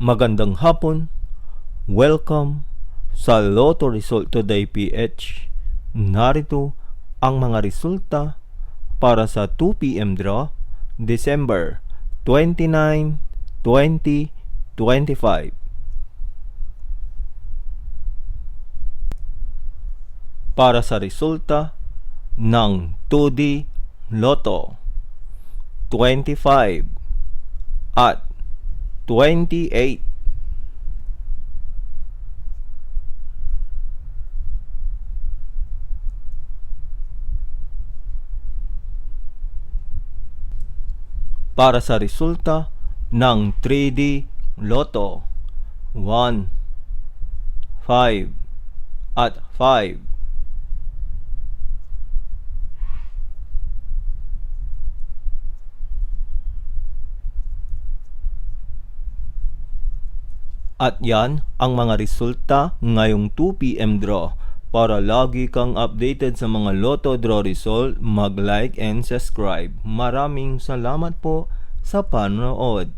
Magandang hapon. Welcome sa Lotto Result Today PH. Narito ang mga resulta para sa 2 PM draw December 29, 2025. Para sa resulta ng 2D Lotto 25 at 28. Para sa resulta ng 3D Lotto 1, 5 at 5. At yan ang mga resulta ngayong 2 PM draw. Para lagi kang updated sa mga Lotto draw result, mag-like and subscribe. Maraming salamat po sa panonood.